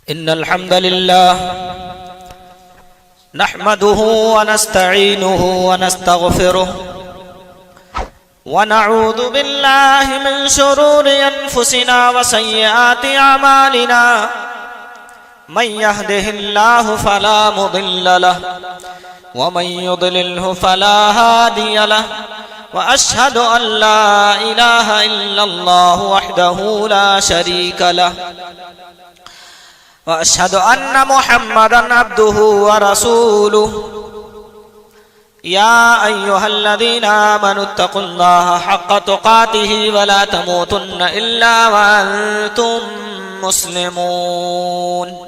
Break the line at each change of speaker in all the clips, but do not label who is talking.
إن الحمد لله نحمده ونستعينه ونستغفره ونعوذ بالله من شرور أنفسنا وسيئات أعمالنا من يهده الله فلا مضل له ومن يضلله فلا هادي له وأشهد أن لا إله إلا الله وحده لا شريك له وأشهد أن محمدًا عبده ورسوله يا أيها الذين آمنوا اتقوا الله حق تقاته ولا تموتن إلا وأنتم مسلمون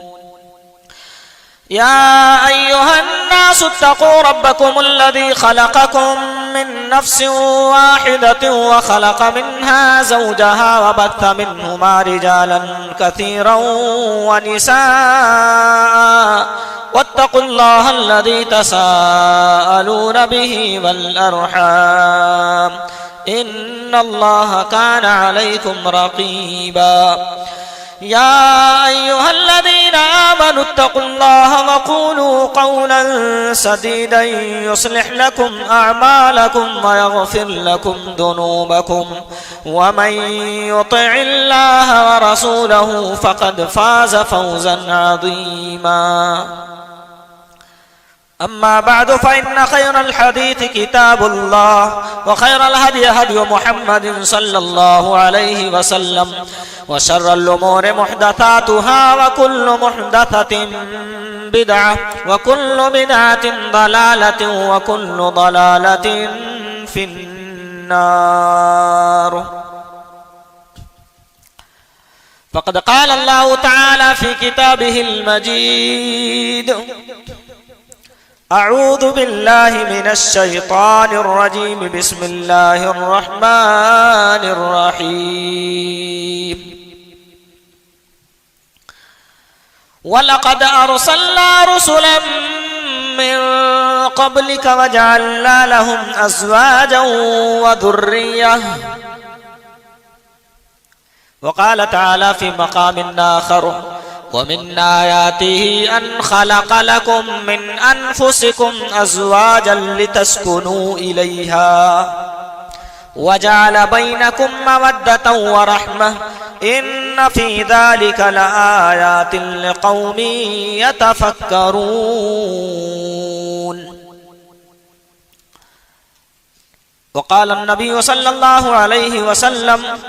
يا أيها الناس اتقوا ربكم الذي خلقكم من نفس واحدة وخلق منها زوجها وبث منهما رجالا كثيرا ونساء واتقوا الله الذي تساءلون به والأرحام إن الله كان عليكم رقيبا يا أيها الذين آمنوا اتقوا الله وقولوا قولا سديدا يصلح لكم أعمالكم ويغفر لكم ذنوبكم ومن يطع الله ورسوله فقد فاز فوزا عظيما أما بعد فإن خير الحديث كتاب الله وخير الهدي هدي محمد صلى الله عليه وسلم وشر الأمور محدثاتها وكل محدثة بدعة وكل بدعة ضلالة وكل ضلالة في النار فقد قال الله تعالى في كتابه المجيد أعوذ بالله من الشيطان الرجيم بسم الله الرحمن الرحيم ولقد أرسلنا رسلا من قبلك وجعلنا لهم أزواجا وذرية وقال تعالى في مقام آخر ومن آياته أن خلق لكم من أنفسكم أزواجا لتسكنوا إليها وجعل بينكم مودة ورحمة إن في ذلك لآيات لقوم يتفكرون وقال النبي صلى الله عليه وسلم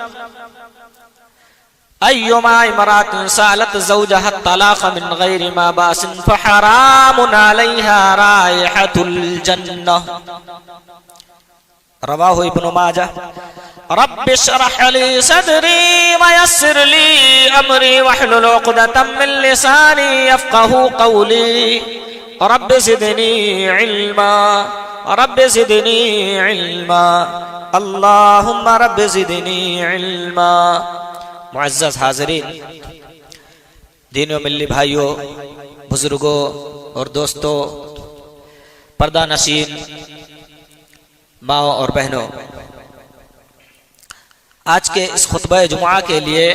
أيما امرأة سألت زوجها الطلاق من غير ما بأس فحرام عليها رائحة الجنة رواه ابن ماجه رب اشرح لي صدري ويسر لي أمري واحلل عقدة من لساني يفقه قولي رب زدني علما رب زدني علما اللهم رب زدني علما معزز حاضرین، دین و ملی بھائیوں، بزرگوں اور دوستوں، پردہ نشین ماؤں اور بہنوں، آج کے اس خطبہ جمعہ کے لیے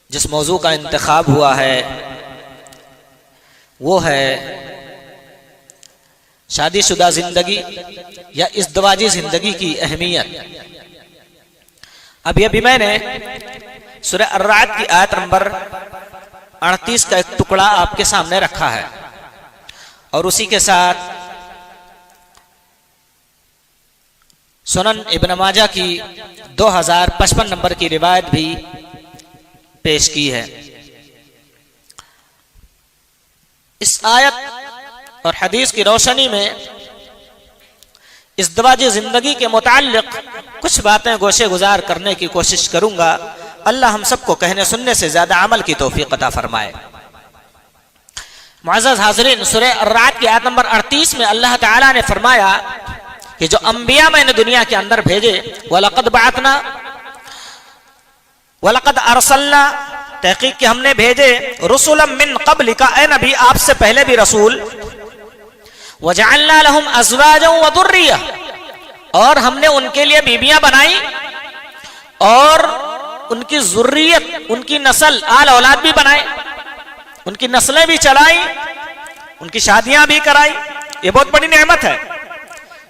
جس موضوع کا انتخاب ہوا ہے وہ ہے شادی شدہ زندگی یا ازدواجی زندگی کی اہمیت۔ ابھی میں نے سورہ الرعد کی آیت نمبر 38 کا ایک ٹکڑا آپ کے سامنے رکھا ہے اور اسی کے ساتھ سنن ابن ماجہ کی 2055 نمبر کی روایت بھی پیش کی ہے۔ اس آیت اور حدیث کی روشنی میں ازدواجی زندگی کے متعلق کچھ باتیں گوشے گزار کرنے کی کوشش کروں گا۔ اللہ ہم سب کو کہنے سننے سے زیادہ عمل کی توفیق عطا فرمائے۔ معزز حاضرین، سورہ الرعد کی آیت نمبر 38 میں اللہ تعالیٰ نے فرمایا کہ جو انبیاء میں نے دنیا کے اندر بھیجے وَلَقَدْ بَعَثْنَا وَلَقَدْ أَرْسَلْنَا، تحقیق کہ ہم نے بھیجے رسولا من قبلک، اے نبی آپ سے پہلے بھی رسول، وَجَعَلْنَا لَهُمْ أَزْوَاجًا وَذُرِّيَّةً، اور ہم نے ان کے لیے بیویاں بنائی اور ان کی ذریت، ان کی نسل، آل اولاد بھی بنائے، ان کی نسلیں بھی چلائی، ان کی شادیاں بھی کرائی. یہ بہت بڑی نعمت ہے.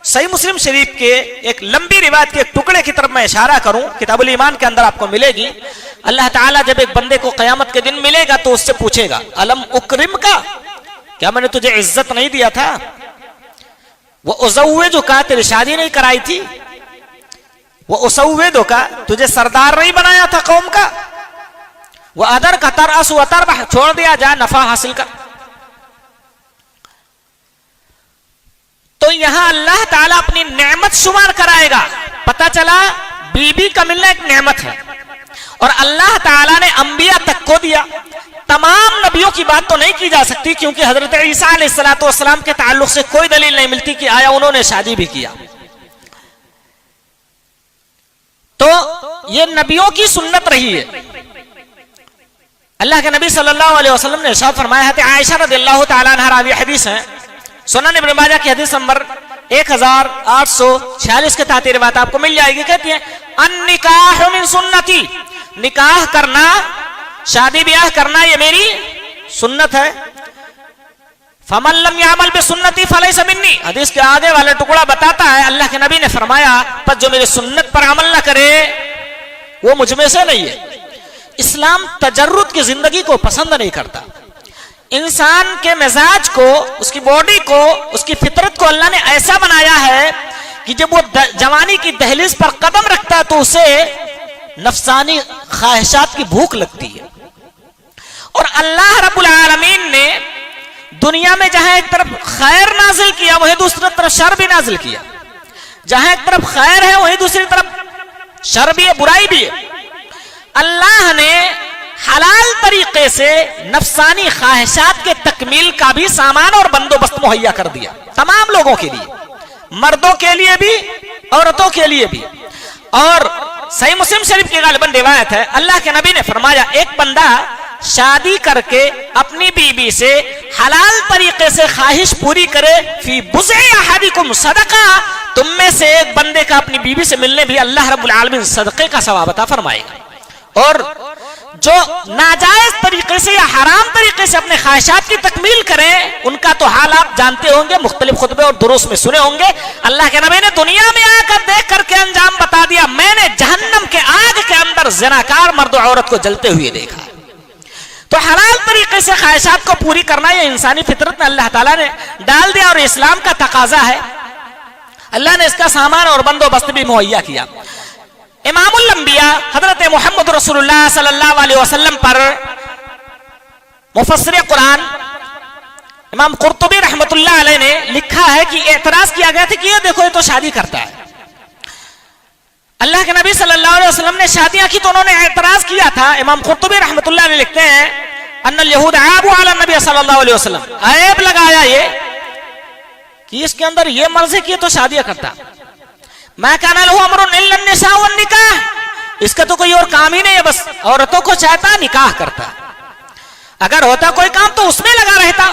صحیح مسلم شریف کے ایک لمبی روایت کے ایک ٹکڑے کی طرف میں اشارہ کروں، کتاب الایمان کے اندر آپ کو ملے گی. اللہ تعالیٰ جب ایک بندے کو قیامت کے دن ملے گا تو اس سے پوچھے گا الم اکرم کا، کیا میں نے تجھے عزت نہیں دیا تھا؟ وہ ازوجو کا، تیری شادی نہیں کرائی تھی؟ وہ اسودو کا، تجھے سردار نہیں بنایا تھا قوم کا؟ وہ ادر کا ترأس و تربح، چھوڑ دیا جا نفع حاصل کر. تو یہاں اللہ تعالیٰ اپنی نعمت شمار کرائے گا. پتہ چلا بی بی کا ملنا ایک نعمت ہے، اور اللہ تعالیٰ نے انبیاء تک کو دیا. تمام نبیوں کی بات تو نہیں کی جا سکتی، کیونکہ حضرت عیسیٰ علیہ السلام کے تعلق سے کوئی دلیل نہیں ملتی کہ آیا انہوں نے شادی بھی کیا. تو یہ نبیوں کی سنت رہی ہے. اللہ کے نبی صلی اللہ علیہ وسلم نے ارشاد فرمایا ہے، عائشہ رضی اللہ تعالیٰ عنہا راوی حدیث ہیں، سنن ابن ماجہ کی حدیث نمبر 1846 کے تحت روایت آپ کو مل جائے گی. کہتی ہیں النکاح من سنتی، نکاح کرنا، شادی بیاہ کرنا یہ میری سنت ہے. فمن لم يعمل بسنتی فلیس منی، حدیث کے آگے والا ٹکڑا بتاتا ہے اللہ کے نبی نے فرمایا پر جو میری سنت پر عمل نہ کرے وہ مجھ میں سے نہیں ہے. اسلام تجرد کی زندگی کو پسند نہیں کرتا. انسان کے مزاج کو، اس کی باڈی کو، اس کی فطرت کو اللہ نے ایسا بنایا ہے کہ جب وہ جوانی کی دہلیز پر قدم رکھتا ہے تو اسے نفسانی خواہشات کی بھوک لگتی ہے. اور اللہ رب العالمین نے دنیا میں جہاں ایک طرف خیر نازل کیا وہیں دوسری طرف شر بھی نازل کیا. جہاں ایک طرف خیر ہے وہیں دوسری طرف شر بھی ہے، برائی بھی ہے. اللہ نے حلال طریقے سے نفسانی خواہشات کے تکمیل کا بھی سامان اور بندوبست مہیا کر دیا تمام لوگوں کے لیے، مردوں کے لیے بھی، عورتوں کے لیے بھی. اور صحیح مسلم شریف کی غالباً روایت ہے، اللہ کے نبی نے فرمایا ایک بندہ شادی کر کے اپنی بیوی سے حلال طریقے سے خواہش پوری کرے، فی بضع احدکم صدقہ، تم میں سے ایک بندے کا اپنی بیوی سے ملنے بھی اللہ رب العالمین صدقے کا ثواب عطا فرمائے گا. اور جو ناجائز طریقے سے یا حرام طریقے سے اپنے خواہشات کی تکمیل کریں ان کا تو حال آپ جانتے ہوں گے، مختلف خطبے اور دروس میں سنے ہوں گے. اللہ کے نبی نے دنیا میں آ کر دیکھ کر کے انجام بتا دیا، میں نے جہنم کے آگ کے اندر زناکار مرد و عورت کو جلتے ہوئے دیکھا. تو حلال طریقے سے خواہشات کو پوری کرنا یہ انسانی فطرت میں اللہ تعالیٰ نے ڈال دیا اور اسلام کا تقاضا ہے. اللہ نے اس کا سامان اور بندوبست بھی مہیا کیا. امام الانبیاء حضرت محمد رسول اللہ صلی اللہ علیہ وسلم پر مفسر قرآن امام قرطبی رحمت اللہ علیہ نے لکھا ہے کہ اعتراض کیا گیا تھا کہ یہ دیکھو یہ تو شادی کرتا ہے. اللہ کے نبی صلی اللہ علیہ وسلم نے شادیاں کی تو انہوں نے اعتراض کیا تھا. امام قرطبی رحمت اللہ علیہ لکھتے ہیں ان الیہود عابوا علی النبی صلی اللہ علیہ وسلم، عیب لگایا یہ کہ اس کے اندر یہ مرض ہے کہ یہ تو شادیاں کرتا. ما کان لہ امر الا النساء والنکاح، اس کا تو کوئی اور کام ہی نہیں ہے، بس عورتوں کو چاہتا نکاح کرتا. اگر ہوتا کوئی کام تو اس میں لگا رہتا،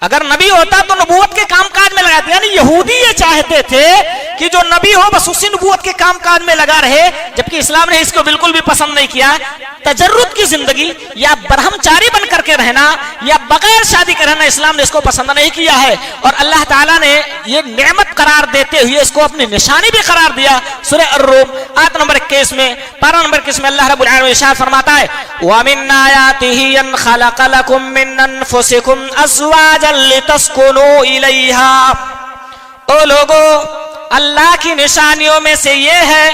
اگر نبی ہوتا تو نبوت کے کام کاج میں لگا دیا. یعنی یہودی یہ چاہتے تھے کہ جو نبی ہو بس اسی نبوت کے کام کاج میں لگا رہے، جبکہ اسلام نے اس کو بالکل بھی پسند نہیں کیا. تجرد کی زندگی یا برہمچاری بن کر کے رہنا یا بغیر شادی کے رہنا اسلام نے اس کو پسند نہیں کیا ہے. اور اللہ تعالیٰ نے یہ نعمت قرار دیتے ہوئے اس کو اپنی نشانی بھی قرار دیا. سورہ الروم آیت نمبر 21 میں، پارہ نمبر 21 میں اللہ رب العالمین ارشاد فرماتا ہے وَمِنْ آيَاتِهِ أَنْ خَلَقَ لَكُم مِّنْ أَنفُسِكُمْ أَزْوَاجًا لِتَسْكُنُوا إِلَيْهَا. او لوگو، اللہ کی نشانیوں میں سے یہ ہے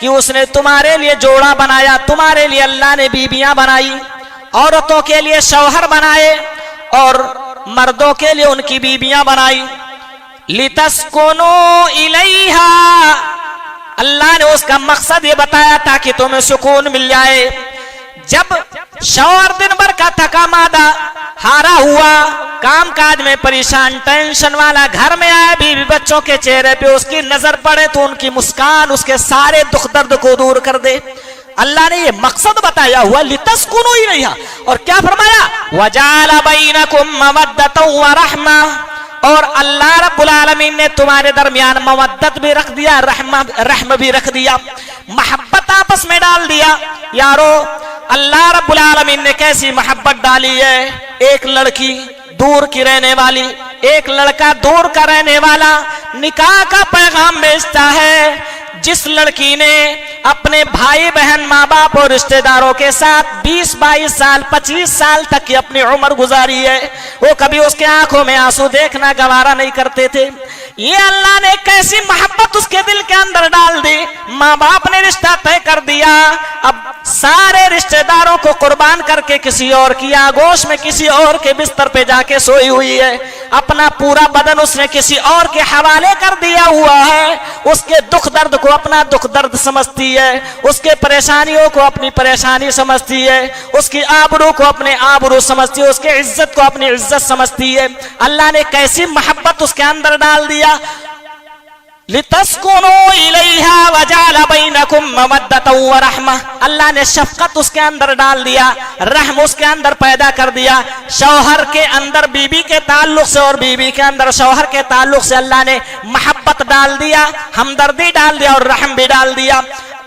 کہ اس نے تمہارے لیے جوڑا بنایا، تمہارے لیے اللہ نے بیویاں بنائی، عورتوں کے لیے شوہر بنائے اور مردوں کے لیے ان کی بیویاں بنائی. لِتَسْكُنُوا إِلَيْهَا، اللہ نے اس کا مقصد یہ بتایا تاکہ تمہیں سکون مل جائے. جب شوہر دن بھر کا تھکا مادہ ہارا ہوا، کام کاج میں پریشان، ٹینشن والا گھر میں آئے، بیوی بچوں کے چہرے پہ اس کی نظر پڑے تو ان کی مسکان اس کے سارے دکھ درد کو دور کر دے. اللہ نے یہ مقصد بتایا ہوا لِتَسْكُنُوا إِلَيْهَا. اور کیا فرمایا وَجَعَلَ بَيْنَكُمْ مَوَدَّةً وَرَحْمَةً، اور اللہ رب العالمین نے تمہارے درمیان مودت بھی رکھ دیا, رحم بھی رکھ دیا, محبت آپس میں ڈال دیا. یارو اللہ رب العالمین نے کیسی محبت ڈالی ہے, ایک لڑکی دور کی رہنے والی, ایک لڑکا دور کا رہنے والا, نکاح کا پیغام بھیجتا ہے. جس لڑکی نے اپنے بھائی بہن ماں باپ اور رشتہ داروں کے ساتھ 20-22 سال 25 سال تک کی اپنی عمر گزاری ہے, وہ کبھی اس کے آنکھوں میں آنسو دیکھنا گوارا نہیں کرتے تھے. یہ اللہ نے کیسی محبت اس کے دل کے اندر ڈال دی, ماں باپ نے رشتہ طے کر دیا, اب سارے رشتہ داروں کو قربان کر کے کسی اور کی آغوش میں کسی اور کے بستر پہ جا کے سوئی ہوئی ہے, اپنا پورا بدن اس نے کسی اور کے حوالے کر دیا ہوا ہے. اس کے دکھ درد کو اپنا دکھ درد سمجھتی ہے, اس کے پریشانیوں کو اپنی پریشانی سمجھتی ہے, اس کی آبرو کو اپنے آبرو سمجھتی ہے, اس کے عزت کو اپنی عزت سمجھتی ہے. اللہ نے کیسی محبت اس کے اندر ڈال دیا. لِتَسْكُنُوا إِلَيْهَا وَجَعَلَ بَيْنَكُمْ مَوَدَّةً وَرَحْمَةً, اللہ نے شفقت اس کے اندر ڈال دیا, رحم اس کے اندر پیدا کر دیا. شوہر کے اندر بیوی کے تعلق سے اور بیوی کے اندر شوہر کے تعلق سے اللہ نے محبت ڈال دیا, ہمدردی ڈال دیا اور رحم بھی ڈال دیا.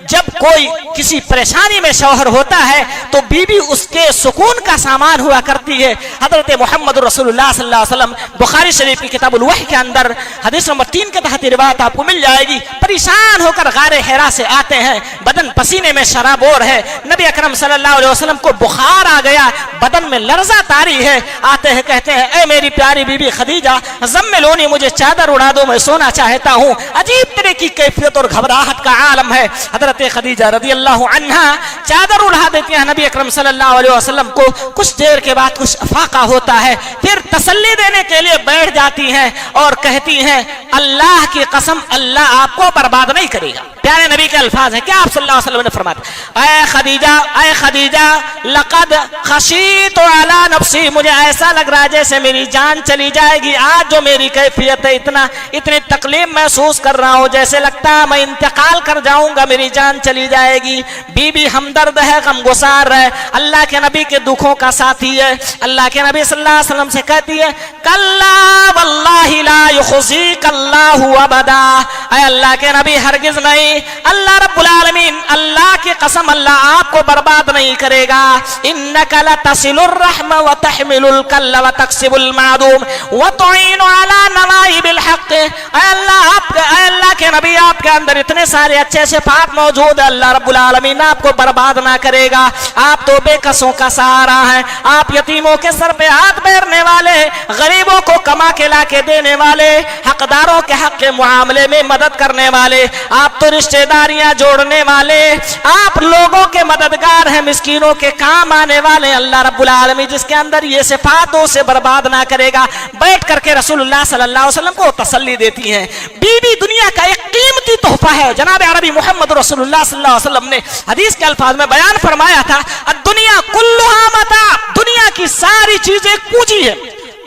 جب کوئی کسی پریشانی میں شوہر ہوتا ہے تو بیوی اس کے سکون کا سامان ہوا کرتی ہے. حضرت محمد رسول اللہ صلی اللہ علیہ وسلم بخاری شریف کی کتاب الوحی کے اندر حدیث نمبر 3 کے تحت روایت آپ کو مل جائے گی. پریشان ہو کر غار حرا سے آتے ہیں, بدن پسینے میں شرابور ہے, نبی اکرم صلی اللہ علیہ وسلم کو بخار آ گیا, بدن میں لرزہ طاری ہے. آتے ہیں کہتے ہیں اے میری پیاری بیوی خدیجہ زملونی, مجھے چادر اڑا دو, میں سونا چاہتا ہوں. عجیب طرح کی کیفیت اور گھبراہٹ کا عالم ہے. حضرت خدیجہ رضی اللہ عنہا چادر اڑا دیتی ہیں نبی اکرم صلی اللہ علیہ وسلم کو. کچھ دیر کے بعد کچھ افاقہ ہوتا ہے, پھر تسلی دینے کے لیے بیٹھ جاتی ہیں اور کہتی ہیں اللہ کی قسم اللہ آپ کو برباد نہیں کرے گا. پیارے نبی کے الفاظ ہیں, کیا آپ صلی اللہ علیہ وسلم نے فرمایا اے خدیجہ لقد خشیت علی نفسی, مجھے ایسا لگ رہا ہے جیسے میری جان چلی جائے گی. آج جو میری کیفیت ہے, اتنی تکلیف محسوس کر رہا ہوں, جیسے لگتا ہے میں انتقال کر جاؤں گا, میری جان چلی جائے گی. بی بی ہمدرد ہے, غم گسار ہے, اللہ کے نبی کے دکھوں کا ساتھی ہے. اللہ کے نبی صلی اللہ علیہ وسلم سے کہتی ہے کلا واللہ لا یخزیک اللہ ابدا, اے اللہ کے نبی ہرگز نہیں, اللہ رب العالمین اللہ کی قسم اللہ آپ کو برباد نہیں کرے گا. انک لتصل الرحم وتحمل الکل وتکسب المعدوم وتعین علی نوائب الحق, اے اللہ کے نبی آپ کے اندر اتنے سارے اچھے صفات موجود ہے, اللہ رب العالمین آپ کو برباد نہ کرے گا. آپ تو بے کسوں کا سہارا ہیں, آپ یتیموں کے سر پہ ہاتھ پھیرنے والے, غریبوں کو کما کے لا کے دینے والے, حقداروں کے حق کے معاملے میں مدد کرنے والے, آپ تو رشتہ داریاں جوڑنے والے, آپ لوگوں کے مددگار ہیں, مسکینوں کے کام آنے والے. اللہ رب العالمین جس کے اندر یہ صفاتوں سے برباد نہ کرے گا. بیٹھ کر کے رسول اللہ صلی اللہ علیہ وسلم کو تسلی دیتی ہیں. بی بی دنیا کا ایک قیمتی تحفہ ہے. جناب عربی محمد رسول اللہ صلی اللہ علیہ وسلم نے حدیث کے الفاظ میں بیان فرمایا تھا الدنیا کلھا متاع, دنیا کی ساری چیزیں پونجی ہے,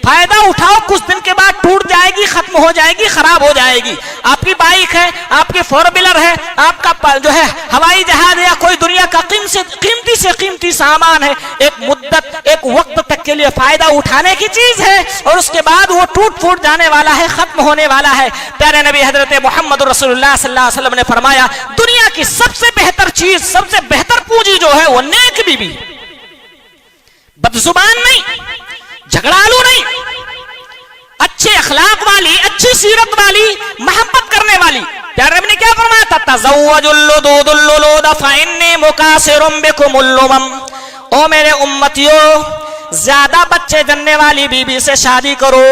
فائدہ اٹھاؤ, کچھ دن کے بعد ٹوٹ جائے گی, ختم ہو جائے گی, خراب ہو جائے گی. آپ کی بائک ہے, آپ کی 4 ویلر ہے, آپ کا جو ہے ہوائی جہاز ہے, یا کوئی دنیا کا قیمتی سے قیمتی سامان ہے, ایک مدت ایک وقت تک کے لیے فائدہ اٹھانے کی چیز ہے, اور اس کے بعد وہ ٹوٹ پھوٹ جانے والا ہے, ختم ہونے والا ہے. پیارے نبی حضرت محمد رسول اللہ صلی اللہ علیہ وسلم نے فرمایا دنیا کی سب سے بہتر چیز, سب سے بہتر پونجی جو ہے وہ نیک بیوی, بدزبان نہیں, جھگڑالو نہیں, اچھے اخلاق والی, اچھی سیرت والی, محبت کرنے والی. پیارے نبی نے کیا فرمایا تھا تزوج اللدود الللود فانی مکاثر بکم الامم, او میرے امتیوں زیادہ بچے جننے والی بیوی سے شادی کرو,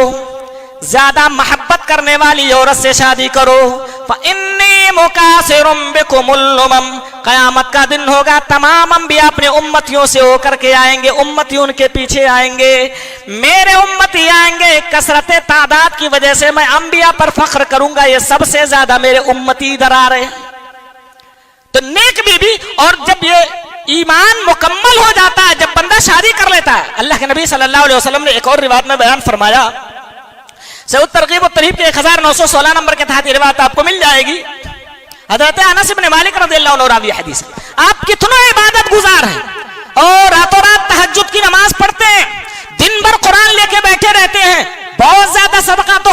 زیادہ محبت کرنے والی عورت سے شادی کرو. فانی مکاثر بکم الامم, قیامت کا دن ہوگا تمام انبیاء اپنے امتیوں سے ہو کر کے آئیں گے, امتی ان کے پیچھے آئیں گے, میرے امتی آئیں گے. کثرت تعداد کی وجہ سے میں انبیاء پر فخر کروں گا, یہ سب سے زیادہ میرے امتی ادھر آ رہے. تو نیک بیوی, اور جب یہ ایمان مکمل ہو جاتا ہے, جب بندہ شادی کر لیتا ہے, اللہ کے نبی صلی اللہ علیہ وسلم نے ایک اور روایت میں بیان فرمایا, سعود ترغیب و ترہیب کے 1916 نمبر کے تحت یہ روایت آپ کو مل جائے گی. حضرت انس بن مالک رضی اللہ عنہ راوی حدیث, آپ کتنا عبادت گزار ہیں اور راتوں رات تہجد کی نماز پڑھتے ہیں, دن بھر قرآن لے کے بیٹھے رہتے ہیں, بہت زیادہ صدقہ تو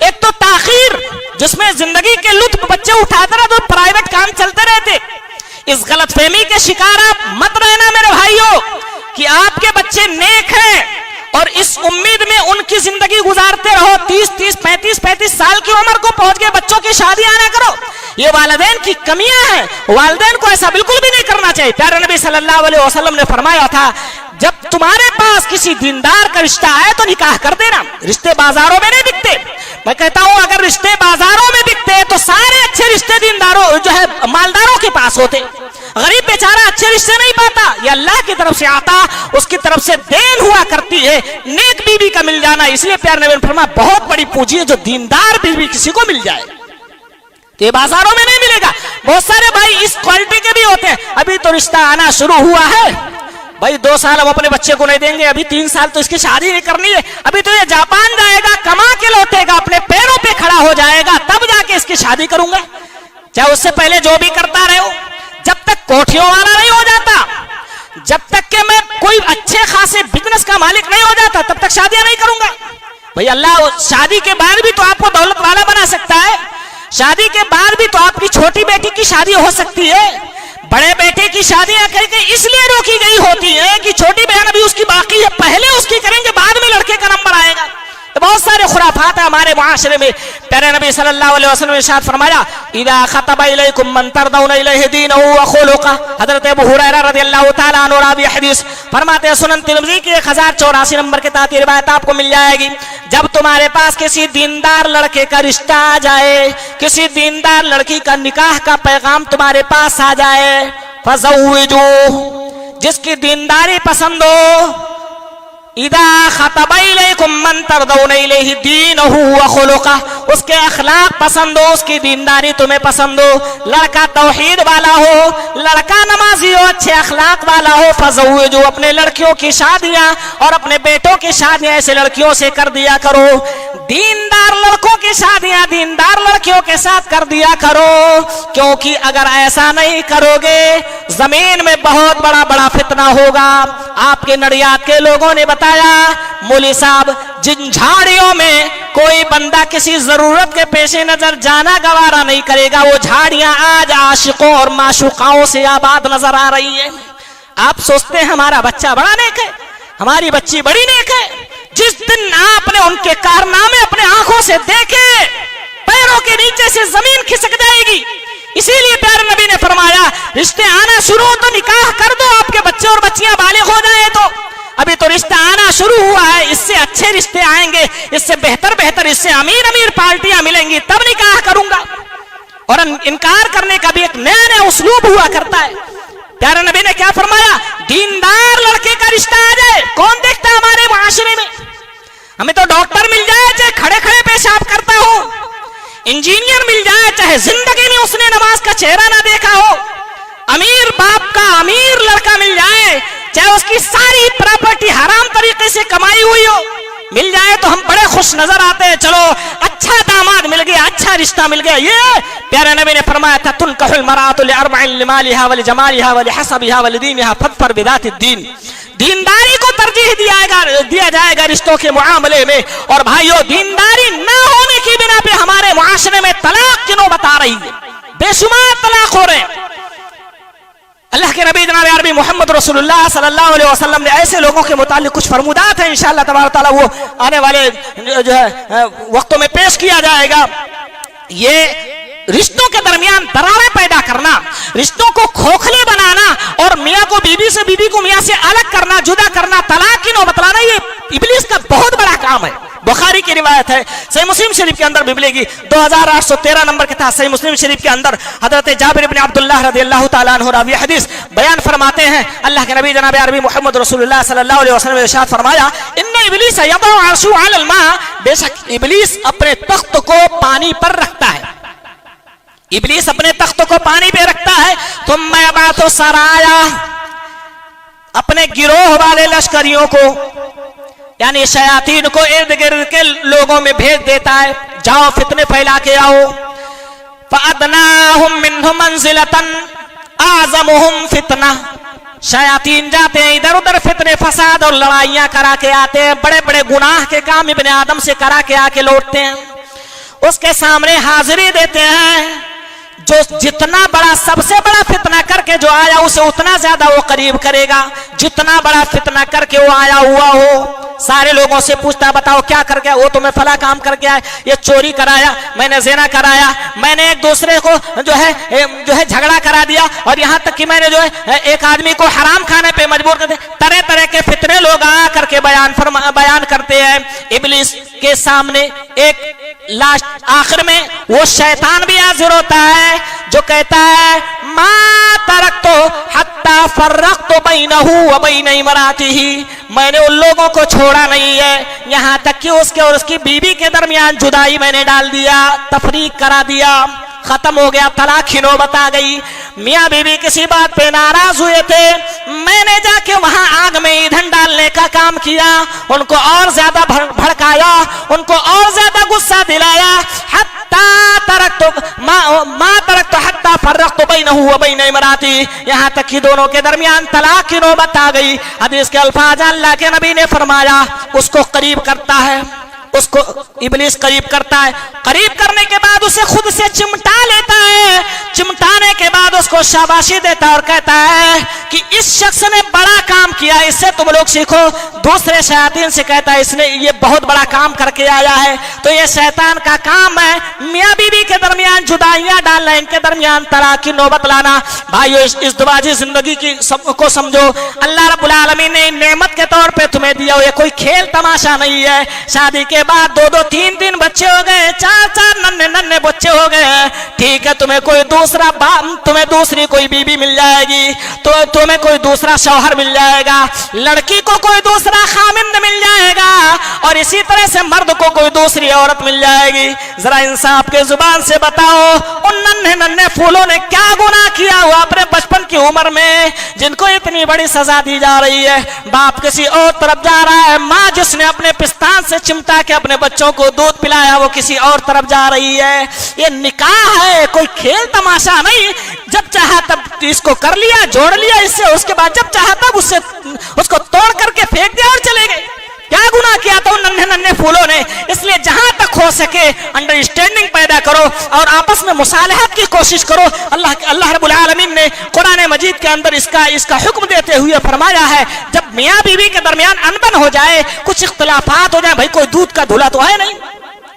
ایک تو تاخیر جس میں زندگی کے لطف بچے اٹھاتے رہے تو پرائیویٹ کام چلتے رہتے. اس غلط فہمی کے شکار آپ مت رہنا میرے بھائیوں کہ آپ کے بچے نیک ہیں اور اس امید میں ان کی زندگی گزارتے رہو. 35 سال کی عمر کو پہنچ گئے بچوں کی شادیاں نہ کرو. یہ والدین کی کمیاں ہیں. والدین کو ایسا بالکل بھی نہیں کرنا چاہیے. پیارے نبی صلی اللہ علیہ وسلم نے فرمایا تھا جب تمہارے پاس کسی دیندار کا رشتہ آئے تو نکاح کر دینا. رشتے بازاروں میں نہیں بکتے. میں کہتا ہوں اگر رشتے بازاروں میں بکتے تو سارے اچھے رشتے دینداروں جو ہے مالداروں کے پاس ہوتے. غریب بیچارہ اچھے رشتے نہیں پاتا. یہ اللہ کی طرف سے آتا, اس کی طرف سے دین ہوا کرتی ہے نیک بیوی کا مل جانا. اس لیے پیارے نبی نے فرمایا بہت بڑی پونجی ہے جو دیندار بیوی کسی کو مل جائے. یہ بازاروں میں نہیں ملے گا. بہت سارے بھائی اس کوالٹی کے بھی ہوتے ہیں. ابھی تو رشتہ آنا شروع ہوا ہے بھائی, 2 سال ہم اپنے بچے کو نہیں دیں گے, ابھی 3 سال تو اس کی شادی نہیں کرنی ہے, ابھی تو یہ جاپان جائے گا, کما کے لوٹے گا, اپنے پیروں پہ کھڑا ہو جائے گا, تب جا کے اس کی شادی کروں گا. چاہے اس سے پہلے جو بھی کرتا رہے ہو, جب تک کوٹھیوں والا نہیں ہو جاتا, جب تک کہ میں کوئی اچھے خاصے بزنس کا مالک نہیں ہو جاتا, تب تک شادیاں نہیں کروں گا. بھائی اللہ شادی کے بعد بھی تو آپ کو دولت والا بنا سکتا ہے. شادی کے بعد بھی تو آپ کی چھوٹی بیٹی کی شادی ہو سکتی ہے. بڑے بیٹے کی شادیاں کر کے اس لیے روکی گئی ہوتی ہے کہ چھوٹی بہن ابھی اس کی باقی ہے, پہلے اس کی کریں گے, بعد میں لڑکے کا نمبر آئے گا. بہت سارے خرافات ہیں ہمارے معاشرے میں. پیارے نبی صلی اللہ علیہ وسلم نے ارشاد فرمایا اذا خطب الیکم من ترضون الیہ دینہ وخلقہ. حضرت ابو ہریرہ رضی اللہ تعالیٰ عنہ راوی حدیث فرماتے ہیں سنن ترمذی کی 1084 نمبر کے تحت روایت آپ کو مل جائے گی. جب تمہارے پاس کسی دیندار لڑکے کا رشتہ آ جائے, کسی دیندار لڑکی کا نکاح کا پیغام تمہارے پاس آ جائے, فزوجوہ, جس کی دینداری پسند ہو, اذا خطب الیکم من ترضون الیہ دینہ وخلقہ, اس کے اخلاق پسند ہو, اس کی دینداری تمہیں پسند ہو, لڑکا توحید والا ہو, لڑکا نمازی ہو, اچھے اخلاق والا ہو, فزوجوا, اپنے لڑکیوں کی شادیاں اور اپنے بیٹوں کی شادیاں ایسے لڑکیوں سے کر دیا کرو. دیندار لڑکوں کی شادیاں دیندار لڑکیوں کے ساتھ کر دیا کرو, کیونکہ اگر ایسا نہیں کرو گے زمین میں بہت بڑا فتنہ ہوگا. آپ کے نڑیات کے لوگوں نے بتایا مولی صاحب جن جھاڑیوں میں کوئی بندہ کسی ضرورت کے پیش نظر جانا گوارا نہیں کرے گا, وہ جھاڑیاں آج عاشقوں اور معشوقاؤں سے آباد نظر آ رہی ہیں. آپ سوچتے ہیں ہمارا بچہ بڑا نیک ہے, ہماری بچی بڑی نیک ہے. جس دن آپ نے ان کے کارنامے اپنے آنکھوں سے دیکھے پیروں کے نیچے سے زمین کھسک جائے گی. اسی لیے پیارے نبی نے فرمایا رشتے آنا شروع ہو تو نکاح کر دو, آپ کے بچے اور بچیاں بالغ ہو جائیں تو. ابھی تو رشتہ آنا شروع ہوا ہے, اس سے اچھے رشتے آئیں گے, اس سے بہتر, اس سے امیر پارٹیاں ملیں گی, تب نکاح کروں گا. اور انکار کرنے کا بھی ایک نیا اسلوب ہوا کرتا ہے. پیارے نبی نے کیا فرمایا, دیندار لڑکے کا رشتہ آ جائے, کون دیکھتا ہے ہمارے معاشرے میں؟ ہمیں تو ڈاکٹر مل جائے چاہے کھڑے پیشاب کرتا ہو, انجینئر مل جائے چاہے زندگی میں اس نے نماز کا چہرہ نہ دیکھا ہو, امیر باپ کا امیر لڑکا مل جائے چاہے اس کی ساری پراپرٹی حرام طریقے سے کمائی ہوئی ہو, مل جائے تو ہم بڑے خوش نظر آتے ہیں, چلو اچھا داماد مل گیا, اچھا رشتہ مل گیا. یہ پیارے نبی نے فرمایا تھا تنکح المرأة لأربع لمالها ولجمالها ولحسبها ولدينها فاظفر بذات الدین. دینداری کو ترجیح دیا جائے گا رشتوں کے معاملے میں. اور بھائیو دینداری نہ ہونے کی بنا پہ ہمارے معاشرے میں طلاق کی نوبت آ رہی ہے, بے شمار طلاق ہو رہے ہیں. اللہ کے نبی جناب عربی محمد رسول اللہ صلی اللہ علیہ وسلم نے ایسے لوگوں کے متعلق کچھ فرمودات ہیں, انشاءاللہ تبارک تعالیٰ وہ آنے والے جو ہے وقتوں میں پیش کیا جائے گا. یہ رشتوں کے درمیان دراڑیں پیدا کرنا, رشتوں کو کھوکھلے بنانا اور میاں کو بیوی سے, بیوی کو میاں سے الگ کرنا, جدا کرنا, طلاق کی نوبت لانا, یہ ابلیس کا بہت بڑا کام ہے. بخاری کی روایت ہے, صحیح مسلم شریف کے اندر بھی ملے گی, 2813 نمبر کے تحت صحیح مسلم شریف کے اندر حضرت جابر بن عبداللہ رضی اللہ تعالیٰ عنہ راوی حدیث بیان فرماتے ہیں اللہ کے نبی جناب عربی محمد رسول اللہ صلی اللہ علیہ وسلم نے ارشاد فرمایا ان ابلیس یضع عرشہ علی الماء, بے شک ابلیس اپنے تخت کو پانی پر رکھتا ہے, ابلیس اپنے تخت کو پانی پہ رکھتا ہے. ثم یبعث سرایا, اپنے گروہ والے لشکریوں کو یعنی شیاطین کو ارد گرد کے لوگوں میں بھیج دیتا ہے, جاؤ فتنے پھیلا کے آؤ. فَأَدْنَاهُمْ مِنْهُ مَنْزِلَةً أَعْظَمُهُمْ فِتْنَةً, شیاطین جاتے ہیں ادھر ادھر فتنے فساد اور لڑائیاں کرا کے آتے ہیں, بڑے بڑے گناہ کے کام ابن آدم سے کرا کے آ کے لوٹتے ہیں. اس کے سامنے حاضری دیتے ہیں. جو جتنا بڑا سب سے بڑا فتنہ کر کے جو آیا اسے اتنا زیادہ وہ قریب کرے گا. جتنا بڑا فتنہ کر کے وہ آیا ہوا ہو, سارے لوگوں سے پوچھتا بتاؤ کیا کر گیا, وہ تمہیں فلاں کام کر کے آئے, یہ چوری کرایا, میں نے زنا کرایا, میں نے ایک دوسرے کو جو ہے جھگڑا کرا دیا, اور یہاں تک کہ میں نے جو ہے ایک آدمی کو حرام کھانے پہ مجبور کر دیا. طرح طرح کے فتنے لوگ آ کر کے بیان کرتے ہیں. ابلیس کے سامنے ایک لاسٹ آخر میں وہ شیطان بھی حاضر ہوتا ہے جو کہتا ہے ما ترکتو حتی فرقت بینہ و بین امراتہ, میں نے ان لوگوں کو چھوڑا نہیں ہے یہاں تک کہ اس کے اور اس کی بیوی کے درمیان جدائی میں نے ڈال دیا, تفریق کرا دیا, ختم ہو گیا, طلاق کی نوبت آ گئی. میاں بیوی کسی بات پہ ناراض ہوئے تھے, میں نے جا کے وہاں آگ میں ایندھن ڈالنے کا کام کیا, ان کو اور زیادہ بھڑکایا, ان کو اور زیادہ غصہ دلایا. ما ترکت حتی فرقت بینہ و بین امراتی, یہاں تک کہ دونوں کے درمیان طلاق کی نوبت آ گئی. حدیث کے الفاظ اللہ کے نبی نے فرمایا اس کو قریب کرتا ہے, اس کو ابلیس قریب کرتا ہے, قریب کرنے کے بعد اسے خود سے چمٹا لیتا ہے, چمٹانے کے بعد اس کو شاباشی دیتا ہے اور کہتا ہے کہ اس شخص نے بڑا کام کیا, اس سے تم لوگ سیکھو. دوسرے شیاطین سے کہتا ہے اس نے یہ بہت بڑا کام کر کے آیا ہے, تو یہ شیطان کا کام ہے میاں بیوی کے درمیان جدائیاں ڈالنا, ان کے درمیان طلاق کی نوبت لانا. بھائیو اس دواجی زندگی کی کو سمجھو, اللہ رب العالمین نے نعمت کے طور پہ تمہیں دیا ہو, یہ کوئی کھیل تماشا نہیں ہے. شادی کے بعد 2-2 3-3 بچے ہو گئے, 4-4 ننھے بچے ہو گئے, ٹھیک ہے تمہیں کوئی دوسرا تمہیں دوسری کوئی بیوی مل جائے گی, تو تمہیں کوئی دوسرا شوہر مل جائے گا, لڑکی کو کوئی دوسرا خامند مل جائے گا, اور اسی طرح سے مرد کو کوئی دوسری عورت مل جائے گی. ذرا انصاف کے زبان سے بتاؤ ان ننھے پھولوں نے کیا گناہ کیا ہوا اپنے بچپن کی عمر میں جن کو اتنی بڑی سزا دی جا رہی ہے؟ باپ کسی اور طرف جا رہا ہے, ماں جس نے اپنے پستان سے چمٹا کے اپنے بچوں کو دودھ پلایا وہ کسی اور طرف جا رہی ہے. یہ نکاح ہے, کوئی کھیل تماشا نہیں. جب چاہا تب اس کو کر لیا, جوڑ لیا اس سے, اس کے بعد جب چاہا تب اس کو توڑ کر کے پھینک دیا اور چلے گئے. کیا گناہ کیا تھا ان ننھے پھولوں نے؟ اس لیے جہاں تک ہو سکے انڈرسٹینڈنگ پیدا کرو اور آپس میں مصالحت کی کوشش کرو. اللہ رب العالمین نے قرآن مجید کے اندر اس کا حکم دیتے ہوئے فرمایا ہے جب میاں بیوی کے درمیان انبن ہو جائے, کچھ اختلافات ہو جائیں, بھائی کوئی دودھ کا دھلا تو ہے نہیں,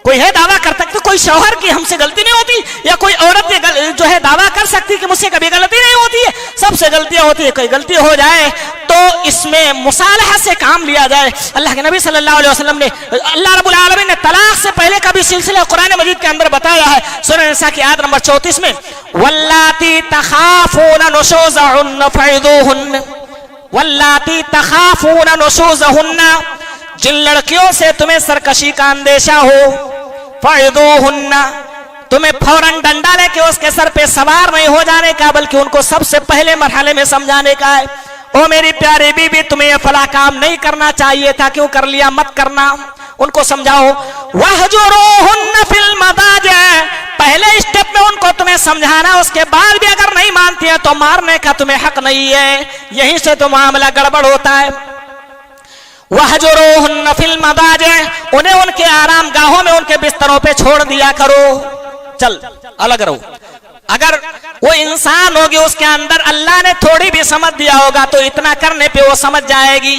کوئی ہے دعویٰ کر سکتے کوئی شوہر کی ہم سے غلطی نہیں ہوتی, یا کوئی عورت جو ہے دعویٰ کر سکتی کہ مجھ سے کبھی غلطی نہیں ہوتی ہے؟ سب سے غلطیاں ہوتی ہے. کوئی غلطی ہو جائے تو اس میں مصالحہ سے کام لیا جائے. اللہ کے نبی صلی اللہ علیہ وسلم نے, اللہ رب العالمین نے طلاق سے پہلے کا بھی سلسلہ قرآن مجید کے اندر بتایا ہے. سورہ نساء کی آیت نمبر 34 میں واللاتی تخافون نشوزهن فعظوهن, واللاتی تخافون نشوزهن, جن لڑکیوں سے تمہیں سرکشی کا اندیشہ ہو, فعظوهن, تمہیں فوراً ڈنڈا لے کے اس کے سر پہ سوار نہیں ہو جانے کا بلکہ ان کو سب سے پہلے مرحلے میں سمجھانے کا ہے. او میری پیاری بیوی تمہیں یہ فلاں کام نہیں کرنا چاہیے تھا, کیوں کر لیا, مت کرنا. ان کو سمجھاؤ. وَاهْجُرُوهُنَّ فِي الْمَضَاجِعِ, پہلے اسٹیپ میں ان کو تمہیں سمجھانا, اس کے بعد بھی اگر نہیں مانتی ہے تو مارنے کا تمہیں حق نہیں ہے. یہیں سے تو معاملہ گڑبڑ ہوتا ہے. وَاهْجُرُوهُنَّ فِي الْمَضَاجِعِ, انہیں ان کے آرام گاہوں میں ان کے بستروں پہ چھوڑ دیا کرو, چل الگ رہو. اگر وہ انسان ہوگی اس کے اندر اللہ نے تھوڑی بھی سمجھ دیا ہوگا تو اتنا کرنے پہ وہ سمجھ جائے گی,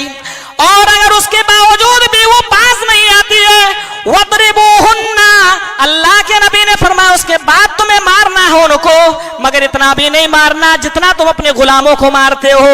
اور اگر اس کے باوجود بھی وہ باز نہیں آتی ہے وَضْرِبُوهُنَّ, اللہ کے نبی نے فرمایا اس کے بعد تمہیں مارنا ہے ان کو, مگر اتنا بھی نہیں مارنا جتنا تم اپنے غلاموں کو مارتے ہو.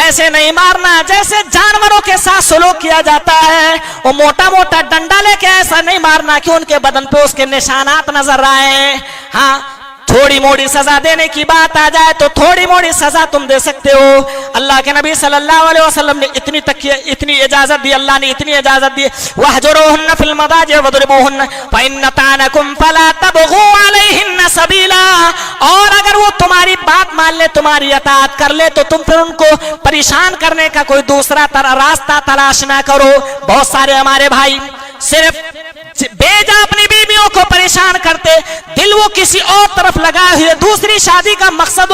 ایسے نہیں مارنا جیسے جانوروں کے ساتھ سلوک کیا جاتا ہے, وہ موٹا موٹا ڈنڈا لے کے ایسا نہیں مارنا کہ ان کے بدن پہ اس کے نشانات نظر آئے. ہاں تھوڑی موڑی سزا دینے کی بات آ جائے تو تھوڑی موڑی سزا تم دے سکتے ہو. اللہ کے نبی صلی اللہ علیہ وسلم نے اتنی اجازت دی, اللہ نے اتنی اجازت دی. وَاهْجُرُوهُنَّ فِي الْمَضَاجِعِ وَاضْرِبُوهُنَّ فَإِنَّ طَعَنَكُمْ فَلَا تَبْغُوا عَلَيْهِنَّ سَبِيلًا, اور اگر وہ تمہاری بات مان لے, تمہاری اطاعت کر لے, تو تم پھر ان کو پریشان کرنے کا کوئی دوسرا راستہ تلاش نہ کرو. بہت سارے ہمارے بھائی صرف بیجا اپنی بیویوں کو پریشان کرتے, دل وہ کسی اور طرف لگائے ہوئے, دوسری شادی کا مقصد